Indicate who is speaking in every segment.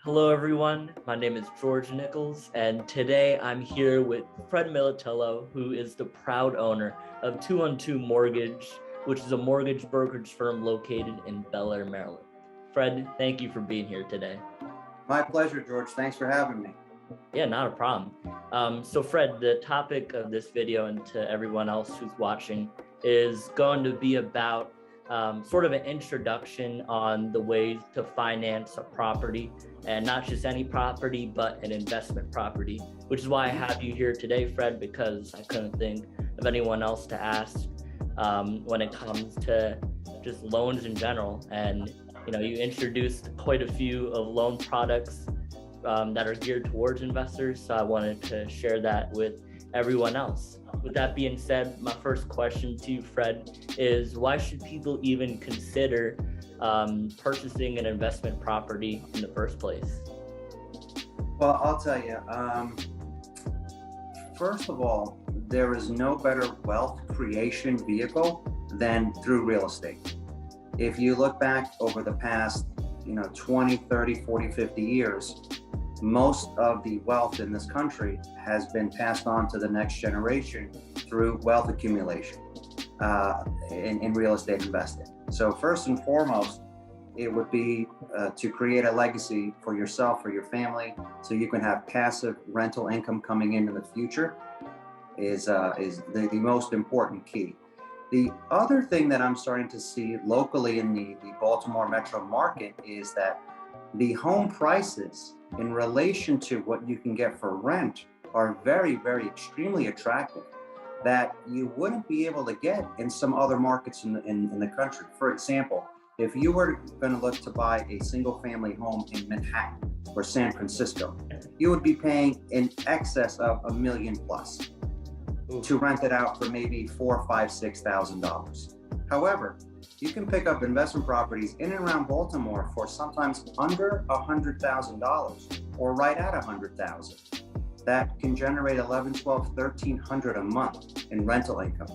Speaker 1: Hello, everyone. My name is George Nichols, and today I'm here with Fred Militello, who is the proud owner of 212 Mortgage, which is a mortgage brokerage firm located in Bel Air, Maryland. Fred, thank you for being here today.
Speaker 2: My pleasure, George. Thanks for having me.
Speaker 1: Yeah, not a problem. So Fred, the topic of this video, and to everyone else who's watching, is going to be about sort of an introduction on the ways to finance a property, and not just any property, but an investment property, which is why I have you here today, Fred, because I couldn't think of anyone else to ask when it comes to just loans in general. And you introduced quite a few of loan products that are geared towards investors, so I wanted to share that with everyone else. With that being said, my first question to you, Fred, is why should people even consider purchasing an investment property in the first place?
Speaker 2: Well, I'll tell you, first of all, there is no better wealth creation vehicle than through real estate. If you look back over the past 20, 30, 40, 50 years, most of the wealth in this country has been passed on to the next generation through wealth accumulation in real estate investing. So first and foremost, it would be to create a legacy for yourself, for your family, so you can have passive rental income coming in the future is the most important key. The other thing that I'm starting to see locally in the Baltimore metro market is that the home prices in relation to what you can get for rent are very, very extremely attractive that you wouldn't be able to get in some other markets in the country. For example, if you were going to look to buy a single family home in Manhattan or San Francisco, you would be paying in excess of $1 million plus to rent it out for maybe $4,000, $5,000, $6,000. However, you can pick up investment properties in and around Baltimore for sometimes under $100,000 or right at $100,000 that can generate $1,100, $1,200, $1,300 a month in rental income.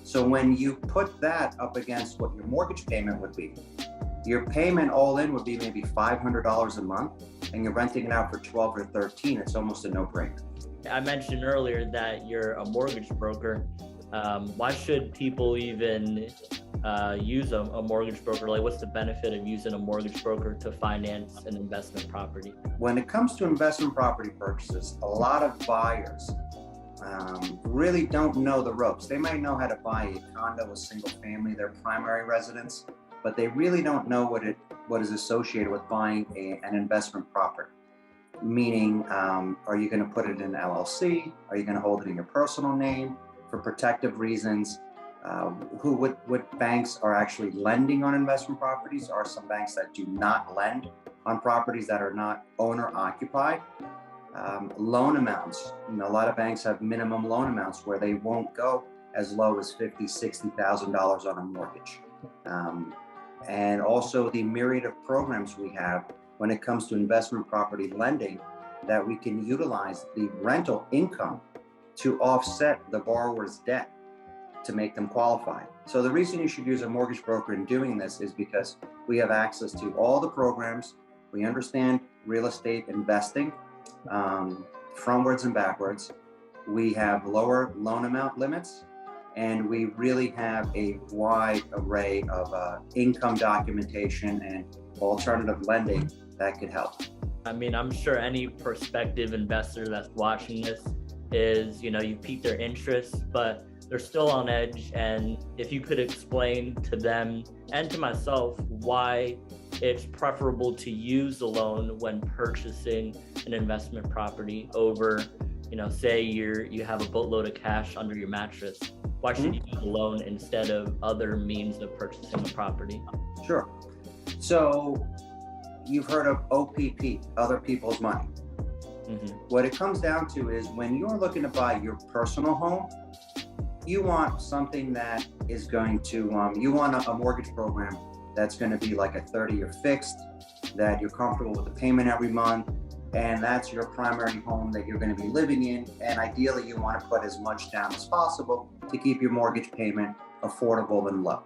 Speaker 2: So when you put that up against what your mortgage payment would be, your payment all in would be maybe $500 a month, and you're renting it out for $12 or $13. It's almost a no-brainer.
Speaker 1: I mentioned earlier that you're a mortgage broker. Why should people even use a mortgage broker? Like, what's the benefit of using a mortgage broker to finance an investment property?
Speaker 2: When it comes to investment property purchases, a lot of buyers really don't know the ropes. They might know how to buy a condo, a single family, their primary residence, but they really don't know what is associated with buying an investment property. Meaning, are you going to put it in an LLC? Are you going to hold it in your personal name for protective reasons? What banks are actually lending on investment properties? Are some banks that do not lend on properties that are not owner occupied? Loan amounts. A lot of banks have minimum loan amounts where they won't go as low as $50,000, $60,000 on a mortgage. And also the myriad of programs we have when it comes to investment property lending, that we can utilize the rental income to offset the borrower's debt to make them qualify. So the reason you should use a mortgage broker in doing this is because we have access to all the programs. We understand real estate investing frontwards and backwards. We have lower loan amount limits, and we really have a wide array of income documentation and alternative lending that could help.
Speaker 1: I mean, I'm sure any prospective investor that's watching this is, you pique their interest, but they're still on edge. And if you could explain to them and to myself why it's preferable to use a loan when purchasing an investment property over, say you have a boatload of cash under your mattress. Why should you use a loan instead of other means of purchasing a property?
Speaker 2: Sure. So you've heard of OPP, other people's money. What it comes down to is when you're looking to buy your personal home, you want something that is going to, you want a mortgage program that's going to be like a 30-year fixed, that you're comfortable with the payment every month, and that's your primary home that you're going to be living in. And ideally, you want to put as much down as possible to keep your mortgage payment affordable and low.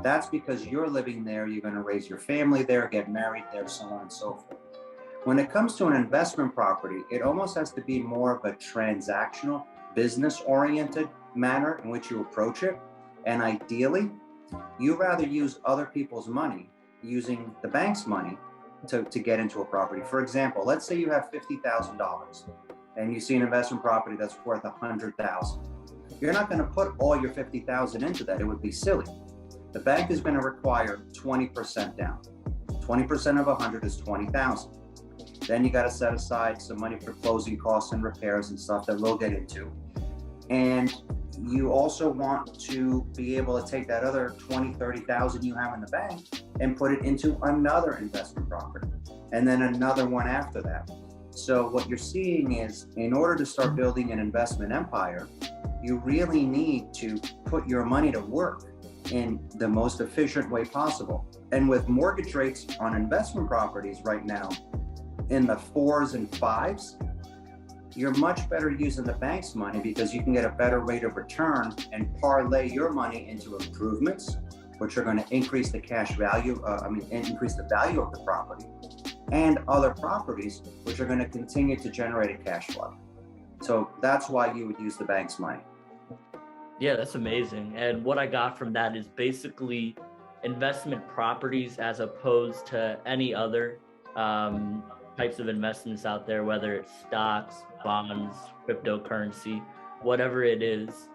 Speaker 2: That's because you're living there, you're going to raise your family there, get married there, so on and so forth. When it comes to an investment property, it almost has to be more of a transactional, business-oriented manner in which you approach it. And ideally, you rather use other people's money, using the bank's money to get into a property. For example, let's say you have $50,000 and you see an investment property that's worth $100,000. You're not going to put all your $50,000 into that. It would be silly. The bank is going to require 20% down. 20% of 100 is 20,000. Then you got to set aside some money for closing costs and repairs and stuff that we'll get into. And you also want to be able to take that other 20, 30,000 you have in the bank and put it into another investment property, and then another one after that. So what you're seeing is, in order to start building an investment empire, you really need to put your money to work in the most efficient way possible. And with mortgage rates on investment properties right now in the 4s and 5s, you're much better using the bank's money because you can get a better rate of return and parlay your money into improvements, which are going to increase the cash value, increase the value of the property, and other properties, which are going to continue to generate a cash flow. So that's why you would use the bank's money.
Speaker 1: Yeah, that's amazing. And what I got from that is basically investment properties as opposed to any other types of investments out there, whether it's stocks, bonds, cryptocurrency, whatever it is.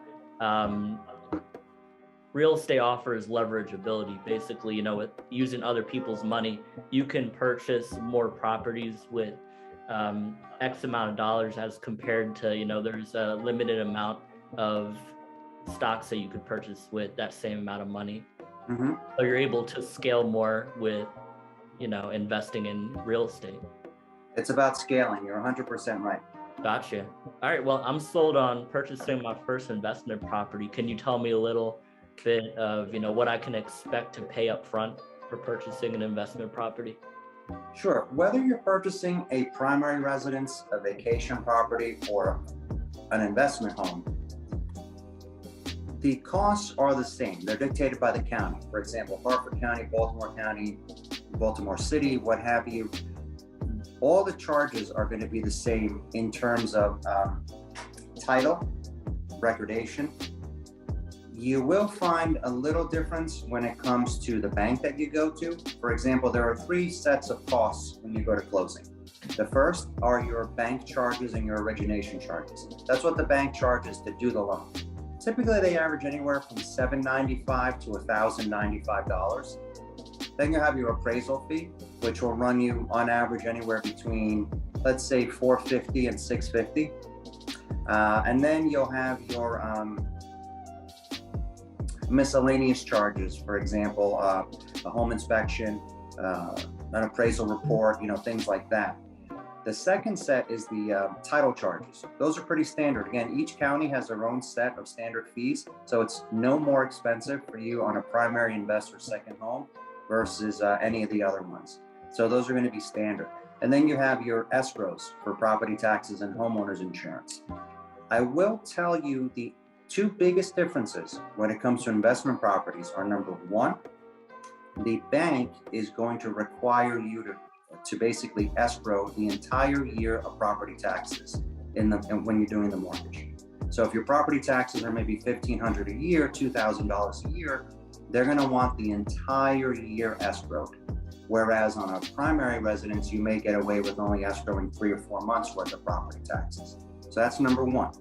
Speaker 1: Real estate offers leverageability. Basically, with using other people's money, you can purchase more properties with X amount of dollars as compared to, there's a limited amount of stocks that you could purchase with that same amount of money.
Speaker 2: Mm-hmm.
Speaker 1: So you're able to scale more with, investing in real estate.
Speaker 2: It's about scaling. You're 100% right.
Speaker 1: Gotcha. All right. Well, I'm sold on purchasing my first investment property. Can you tell me a little bit of, what I can expect to pay up front for purchasing an investment property?
Speaker 2: Sure. Whether you're purchasing a primary residence, a vacation property, or an investment home, the costs are the same. They're dictated by the county. For example, Harford County, Baltimore City, what have you. All the charges are going to be the same in terms of title, recordation. You will find a little difference when it comes to the bank that you go to. For example, there are 3 sets of costs when you go to closing. The first are your bank charges and your origination charges. That's what the bank charges to do the loan. Typically, they average anywhere from $795 to $1,095. Then you have your appraisal fee, which will run you on average anywhere between, let's say, $450 and $650. And then you'll have your miscellaneous charges, for example, a home inspection, an appraisal report, things like that. The second set is the title charges. Those are pretty standard. Again, each county has their own set of standard fees, so it's no more expensive for you on a primary investor second home versus any of the other ones. So those are going to be standard. And then you have your escrows for property taxes and homeowners insurance. I will tell you the 2 biggest differences when it comes to investment properties are, number 1, the bank is going to require you to basically escrow the entire year of property taxes when you're doing the mortgage. So if your property taxes are maybe $1,500 a year, $2,000 a year, they're going to want the entire year escrowed. Whereas on a primary residence, you may get away with only escrowing 3 or 4 months worth of property taxes. So that's number 1.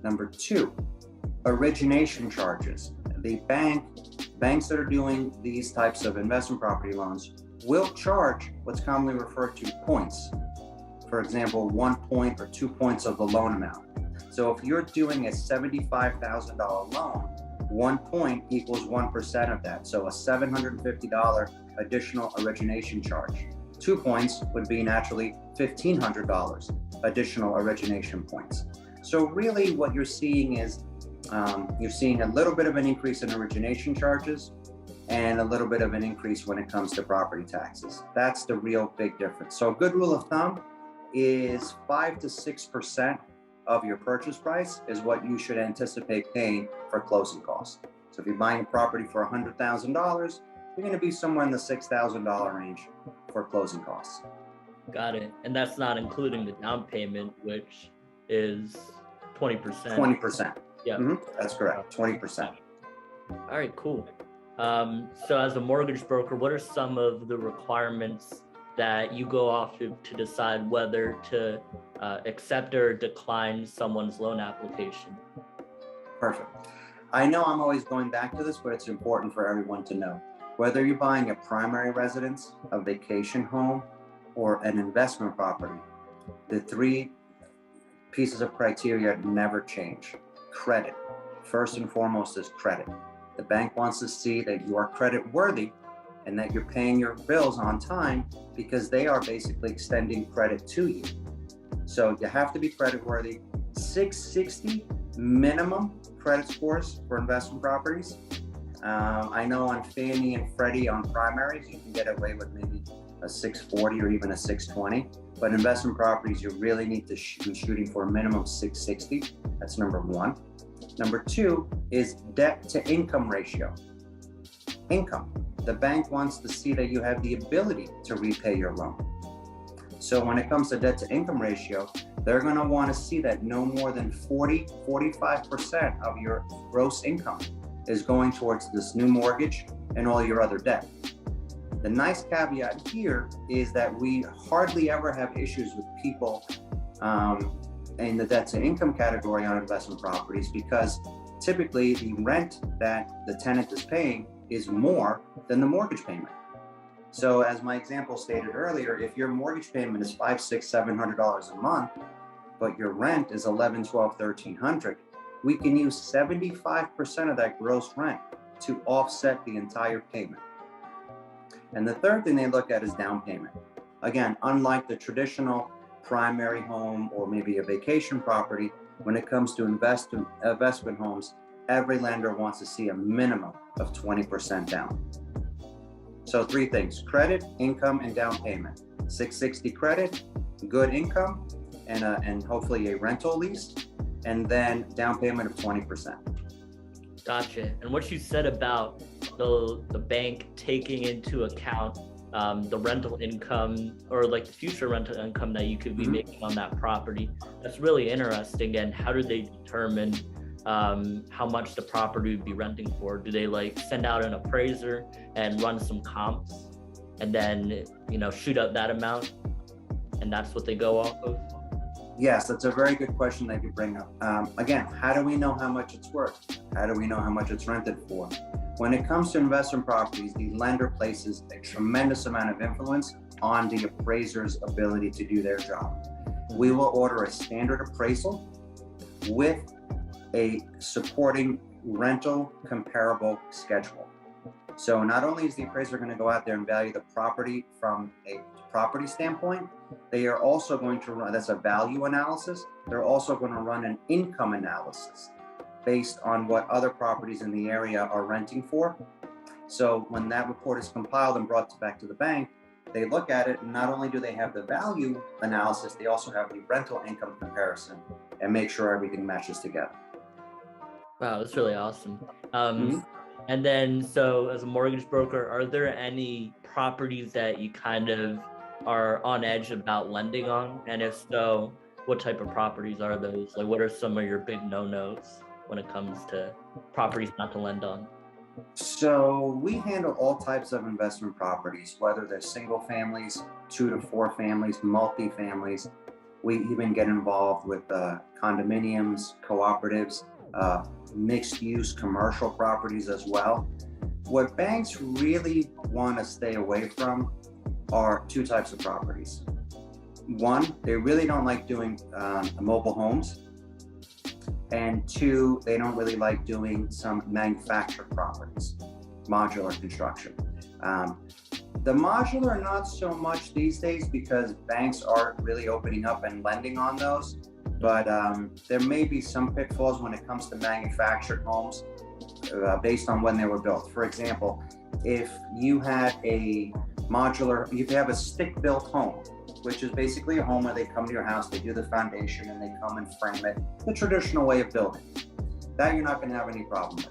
Speaker 2: Number 2, origination charges. The banks that are doing these types of investment property loans will charge what's commonly referred to points. For example, 1 point or 2 points of the loan amount. So if you're doing a $75,000 loan, 1 point equals 1% of that. So a $750 additional origination charge. 2 points would be naturally $1,500 additional origination points. So really what you're seeing is you're seeing a little bit of an increase in origination charges and a little bit of an increase when it comes to property taxes. That's the real big difference. So a good rule of thumb is 5 to 6% of your purchase price is what you should anticipate paying for closing costs. So if you're buying a property for $100,000, you're going to be somewhere in the $6,000 range for closing costs.
Speaker 1: Got it. And that's not including the down payment, which is 20%.
Speaker 2: 20%.
Speaker 1: Yeah.
Speaker 2: That's correct, 20%.
Speaker 1: All right, cool. So as a mortgage broker, what are some of the requirements that you go off to decide whether to accept or decline someone's loan application?
Speaker 2: Perfect. I know I'm always going back to this, but it's important for everyone to know. Whether you're buying a primary residence, a vacation home, or an investment property, the three pieces of criteria never change. Credit. First and foremost is credit. The bank wants to see that you are credit worthy and that you're paying your bills on time, because they are basically extending credit to you. So you have to be credit worthy. 660 minimum credit scores for investment properties. I know on Fannie and Freddie on primaries, you can get away with maybe a 640 or even a 620. But investment properties, you really need to be shooting for a minimum 660. That's number one. Number two is debt to income ratio. Income. The bank wants to see that you have the ability to repay your loan. So when it comes to debt to income ratio, they're going to want to see that no more than 45% of your gross income is going towards this new mortgage and all your other debt. The nice caveat here is that we hardly ever have issues with people in the debt to income category on investment properties, because typically the rent that the tenant is paying is more than the mortgage payment. So as my example stated earlier, if your mortgage payment is $500, $600, $700 a month, but your rent is $1,100, $1,200, $1,300, we can use 75% of that gross rent to offset the entire payment. And the third thing they look at is down payment. Again, unlike the traditional primary home or maybe a vacation property, when it comes to investment homes, every lender wants to see a minimum of 20% down. So three things: credit, income, and down payment. 660 credit, good income, and hopefully a rental lease, and then down payment of 20%.
Speaker 1: Gotcha. And what you said about the bank taking into account the rental income, or like the future rental income that you could be making on that property, that's really interesting. And how do they determine how much the property would be renting for? Do they like send out an appraiser and run some comps and then, you know, shoot up that amount, and that's what they go off of?
Speaker 2: Yes, that's a very good question that you bring up. Again, how do we know how much it's worth? How do we know how much it's rented for? When it comes to investment properties, the lender places a tremendous amount of influence on the appraiser's ability to do their job. We will order a standard appraisal with a supporting rental comparable schedule. So not only is the appraiser going to go out there and value the property from a property standpoint, they are also going to run, that's a value analysis, they're also going to run an income analysis based on what other properties in the area are renting for. So when that report is compiled and brought back to the bank, they look at it, and not only do they have the value analysis, they also have the rental income comparison and make sure everything matches together.
Speaker 1: Wow, that's really awesome. And then, so as a mortgage broker, are there any properties that you kind of are on edge about lending on? And if so, what type of properties are those? Like, what are some of your big no-nos when it comes to properties not to lend on?
Speaker 2: So we handle all types of investment properties, whether they're single families, 2 to 4 families, multi-families. We even get involved with condominiums, cooperatives, mixed use commercial properties as well. What banks really want to stay away from are 2 types of properties. One, they really don't like doing mobile homes. And 2, they don't really like doing some manufactured properties, modular construction. The modular, not so much these days, because banks aren't really opening up and lending on those. But there may be some pitfalls when it comes to manufactured homes based on when they were built. For example, if you had a modular, if you have a stick-built home, which is basically a home where they come to your house, they do the foundation, and they come and frame it, the traditional way of building. That you're not going to have any problem with.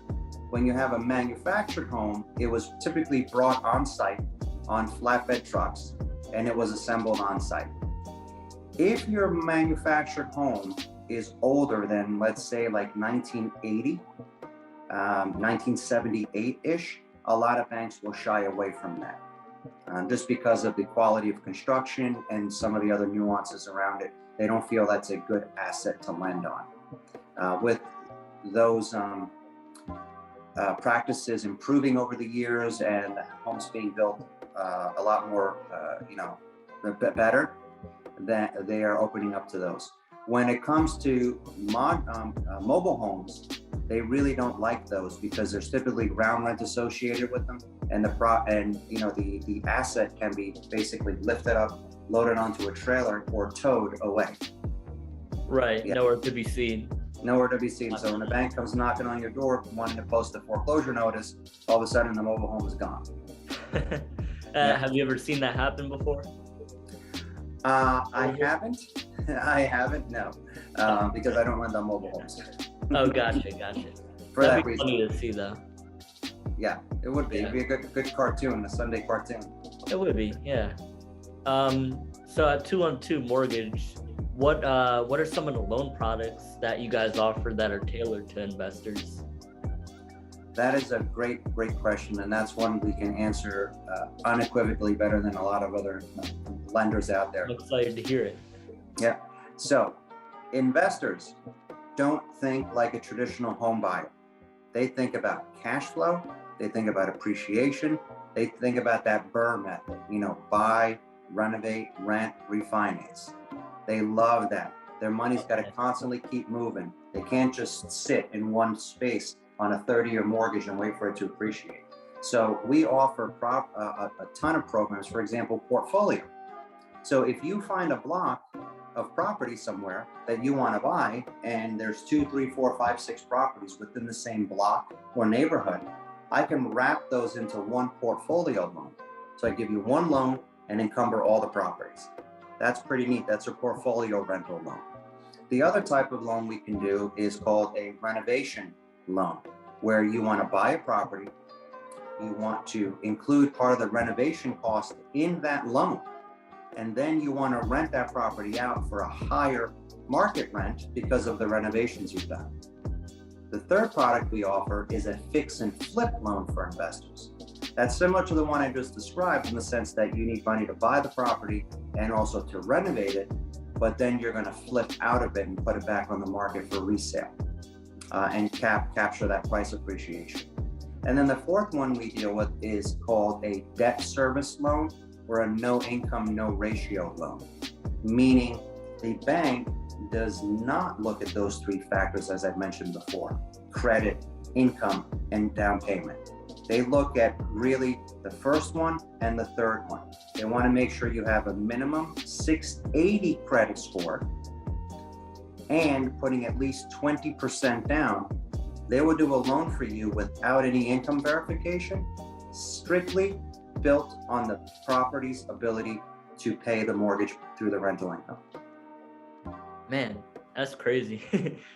Speaker 2: When you have a manufactured home, it was typically brought on site on flatbed trucks, and it was assembled on site. If your manufactured home is older than, let's say, like 1980, 1978-ish, a lot of banks will shy away from that. Just because of the quality of construction and some of the other nuances around it. They don't feel that's a good asset to lend on. With those practices improving over the years and homes being built a lot more, better, that they are opening up to those. When it comes to mobile homes, they really don't like those because there's typically ground rent associated with them, and the asset can be basically lifted up, loaded onto a trailer, or towed away.
Speaker 1: Right, yeah. Nowhere to be seen.
Speaker 2: Nowhere to be seen. So when a bank comes knocking on your door wanting to post a foreclosure notice, all of a sudden the mobile home is gone.
Speaker 1: Have you ever seen that happen before?
Speaker 2: I haven't, no, because I don't lend on mobile homes.
Speaker 1: Oh, gotcha.
Speaker 2: For
Speaker 1: That'd
Speaker 2: that
Speaker 1: be
Speaker 2: reason.
Speaker 1: funny to see, though.
Speaker 2: Yeah, it would be.
Speaker 1: Yeah.
Speaker 2: It'd be a good cartoon, a Sunday cartoon.
Speaker 1: It would be, yeah. So at 212 Mortgage, what are some of the loan products that you guys offer that are tailored to investors?
Speaker 2: That is a great question, and that's one we can answer unequivocally better than a lot of other lenders out there.
Speaker 1: I'm excited to hear it.
Speaker 2: Yeah. So, investors don't think like a traditional home buyer. They think about cash flow. They think about appreciation. They think about that BRRRR method. Buy, renovate, rent, refinance. They love that. Their money's got to constantly keep moving. They can't just sit in one space on a 30-year mortgage and wait for it to appreciate. So we offer a ton of programs, for example, portfolio. So if you find a block of property somewhere that you want to buy, and there's 2, 3, 4, 5, 6 properties within the same block or neighborhood, I can wrap those into one portfolio loan. So I give you one loan and encumber all the properties. That's pretty neat. That's a portfolio rental loan. The other type of loan we can do is called a renovation loan, where you want to buy a property, you want to include part of the renovation cost in that loan, and then you want to rent that property out for a higher market rent because of the renovations you've done. The third product we offer is a fix and flip loan for investors. That's similar to the one I just described in the sense that you need money to buy the property and also to renovate it, but then you're going to flip out of it and put it back on the market for resale and capture that price appreciation. And then the fourth one we deal with is called a debt service loan, or a no income, no ratio loan, meaning the bank does not look at those 3 factors as I mentioned before: credit, income, and down payment. They look at really the first one and the third one. They want to make sure you have a minimum 680 credit score and putting at least 20% down. They will do a loan for you without any income verification, strictly built on the property's ability to pay the mortgage through the rental income.
Speaker 1: Man, that's crazy.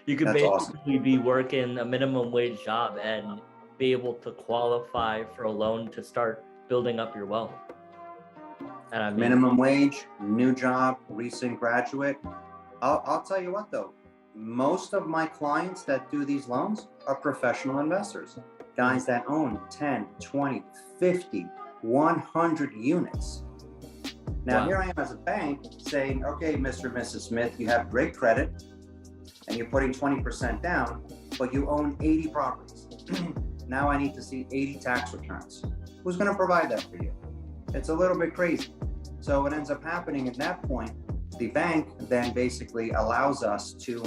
Speaker 1: You could
Speaker 2: That's
Speaker 1: basically be working a minimum wage job and be able to qualify for a loan to start building up your wealth. And I mean,
Speaker 2: minimum wage, new job, recent graduate. I'll tell you what though, most of my clients that do these loans are professional investors, guys that own 10, 20, 50, 100 units. Now, Here I am as a bank saying, okay, Mr. and Mrs. Smith, you have great credit and you're putting 20% down, but you own 80 properties. Now I need to see 80 tax returns. Who's going to provide that for you? It's a little bit crazy. So what ends up happening at that point, the bank then basically allows us to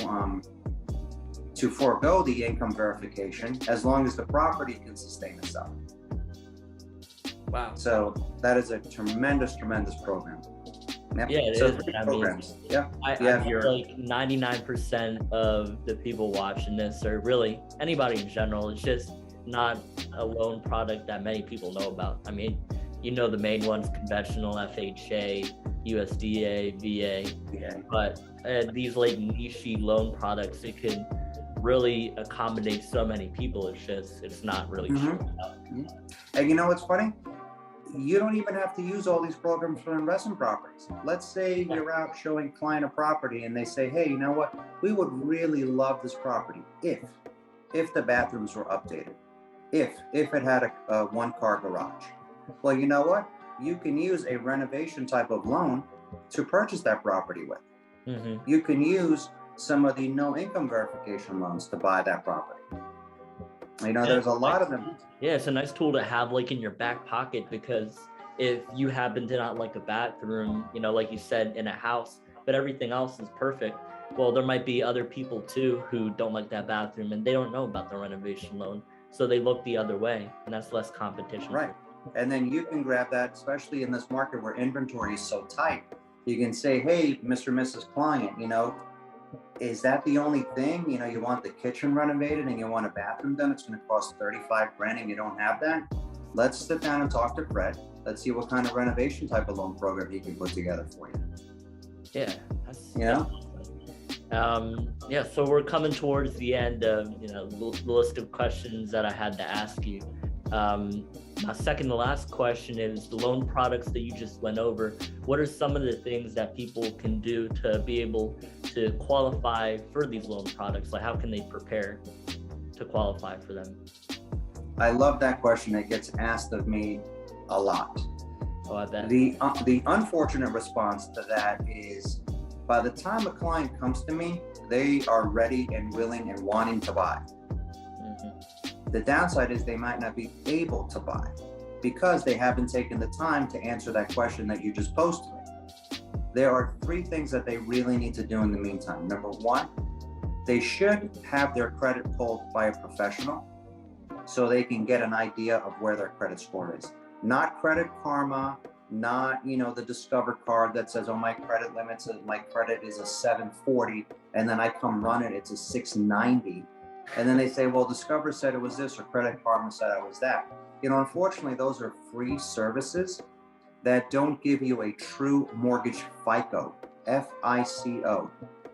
Speaker 2: forego the income verification as long as the property can sustain itself.
Speaker 1: wow.
Speaker 2: So that is a tremendous program. Yep.
Speaker 1: Yeah, it
Speaker 2: so
Speaker 1: is.
Speaker 2: 3
Speaker 1: I mean,
Speaker 2: programs. Yeah.
Speaker 1: I feel like 99% of the people watching this, or really anybody in general, it's just not a loan product that many people know about. I mean, the main ones: conventional, FHA, USDA, VA.
Speaker 2: Yeah.
Speaker 1: But these like niche loan products, it could really accommodate so many people. It's not really true.
Speaker 2: And you know what's funny? you don't even have to use all these programs for investment properties. Let's say you're out showing client a property and they say, hey, you know what? We would really love this property if the bathrooms were updated, if it had a one-car garage. Well, you know what? You can use a renovation type of loan to purchase that property with.
Speaker 1: Mm-hmm.
Speaker 2: You can use some of the no income verification loans to buy that property. You know, there's a lot of them.
Speaker 1: Yeah, it's a nice tool to have like in your back pocket, because if you happen to not like a bathroom, you know, like you said, in a house, but everything else is perfect, well, there might be other people too who don't like that bathroom and they don't know about the renovation loan. So they look the other way, and that's less competition.
Speaker 2: Right. And then you can grab that, especially in this market where inventory is so tight. You can say, hey, Mr. and Mrs. Client, you know, is that the only thing? You know, you want the kitchen renovated and you want a bathroom done, it's going to cost 35 grand and you don't have that. Let's sit down and talk to Fred. Let's see what kind of renovation type of loan program he can put together for you.
Speaker 1: Yeah. That's,
Speaker 2: you know?
Speaker 1: Yeah, so we're coming towards the end of, you know, the list of questions that I had to ask you. My second to last question is the loan products that you just went over. What are some of the things that people can do to be able to qualify for these loan products? Like, how can they prepare to qualify for them?
Speaker 2: I love that question. It gets asked of me a lot.
Speaker 1: Oh, I bet.
Speaker 2: The unfortunate response to that is, by the time a client comes to me, they are ready and willing and wanting to buy. The downside is they might not be able to buy because they haven't taken the time to answer that question that you just posed to me. There are 3 things that they really need to do in the meantime. Number 1, they should have their credit pulled by a professional so they can get an idea of where their credit score is. Not Credit Karma, not, you know, the Discover card that says, oh, my credit is a 740, and then I come run it, it's a 690. And then they say, well, Discover said it was this, or Credit Karma said I was that. You know, unfortunately, those are free services that don't give you a true mortgage FICO, F-I-C-O.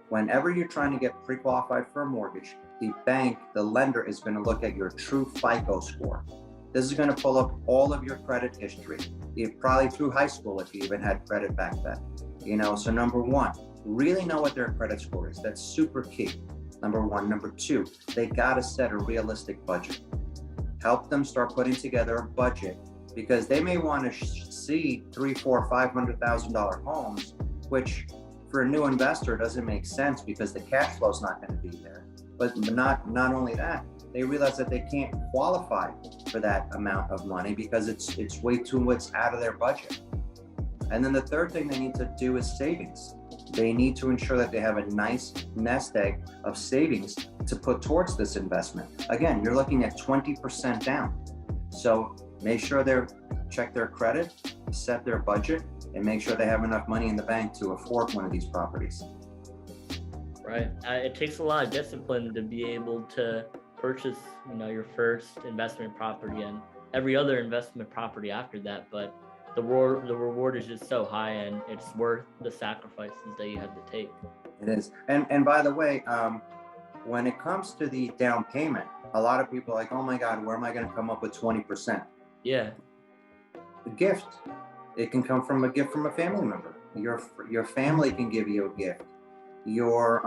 Speaker 2: Whenever you're trying to get pre-qualified for a mortgage, the bank, the lender, is going to look at your true FICO score. This is going to pull up all of your credit history, probably through high school if you even had credit back then. You know, so number 1, really know what their credit score is. That's super key. Number 1. Number 2, they got to set a realistic budget. Help them start putting together a budget, because they may want to see $300,000, $400,000, $500,000 homes, which for a new investor doesn't make sense because the cash flow is not going to be there. But not only that, they realize that they can't qualify for that amount of money because it's way too much out of their budget. And then the third thing they need to do is savings. They need to ensure that they have a nice nest egg of savings to put towards this investment. Again, you're looking at 20% down. So make sure check their credit, set their budget, and make sure they have enough money in the bank to afford one of these properties.
Speaker 1: Right. It takes a lot of discipline to be able to purchase, you know, your first investment property and every other investment property after that. But the reward is just so high, and it's worth the sacrifices that you have to take.
Speaker 2: It is. And by the way, when it comes to the down payment, a lot of people are like, oh my God, where am I going to come up with 20%?
Speaker 1: Yeah.
Speaker 2: A gift. It can come from a gift from a family member. Your family can give you a gift. Your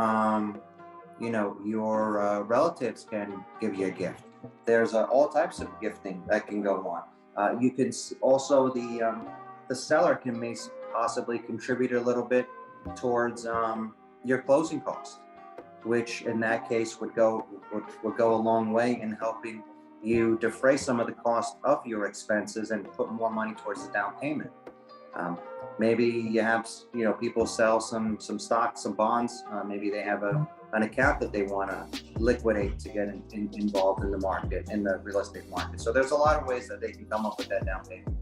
Speaker 2: relatives can give you a gift. There's all types of gifting that can go on. You can also, the seller can possibly contribute a little bit towards your closing costs, which in that case would go a long way in helping you defray some of the cost of your expenses and put more money towards the down payment. Maybe you have, people sell some stocks, some bonds. Maybe they have an account that they want to liquidate to get involved in the market, in the real estate market. So there's a lot of ways that they can come up with that down payment.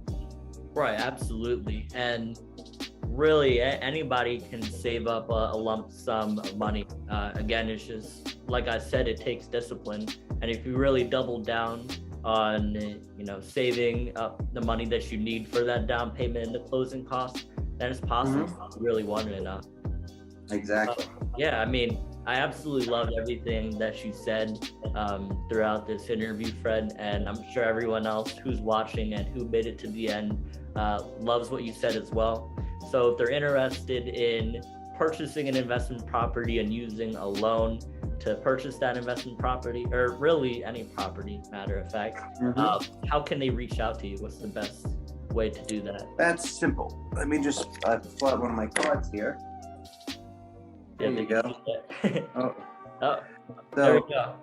Speaker 2: Right,
Speaker 1: absolutely. And really, anybody can save up a lump sum of money. Again, it's just, like I said, it takes discipline. And if you really double down on, saving up the money that you need for that down payment and the closing costs, then it's possible to really want it enough.
Speaker 2: Exactly.
Speaker 1: Yeah, I mean, I absolutely loved everything that you said throughout this interview, Fred, and I'm sure everyone else who's watching and who made it to the end loves what you said as well. So if they're interested in purchasing an investment property and using a loan to purchase that investment property, or really any property, matter of fact, how can they reach out to you? What's the best way to do that?
Speaker 2: That's simple. Let me just pull out one of my cards here. There you go.
Speaker 1: Oh, there we go.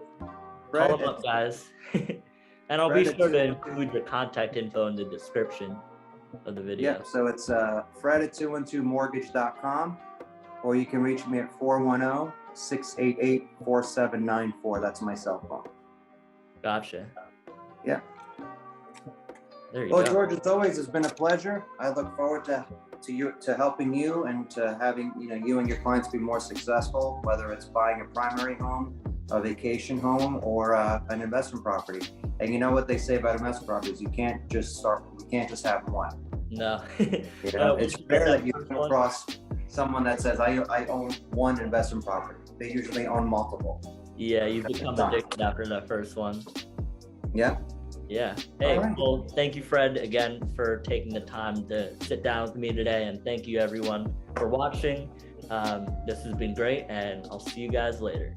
Speaker 1: Call them up, guys. And I'll be sure to include your contact info in the description of the video.
Speaker 2: Yeah, so it's Fred at 212mortgage.com, or you can reach me at 410-688-4794. That's my cell phone.
Speaker 1: Gotcha.
Speaker 2: Yeah.
Speaker 1: There you go.
Speaker 2: George, as always, it's been a pleasure. I look forward to helping you and to having you and your clients be more successful, whether it's buying a primary home, a vacation home, or an investment property. And you know what they say about investment properties? You can't just have one.
Speaker 1: No.
Speaker 2: It's rare that you come across someone that says, I own one investment property. They usually own multiple.
Speaker 1: Yeah, you become addicted after that first one.
Speaker 2: Yeah.
Speaker 1: Yeah. Hey, well, thank you, Fred, again, for taking the time to sit down with me today. And thank you, everyone, for watching. This has been great, and I'll see you guys later.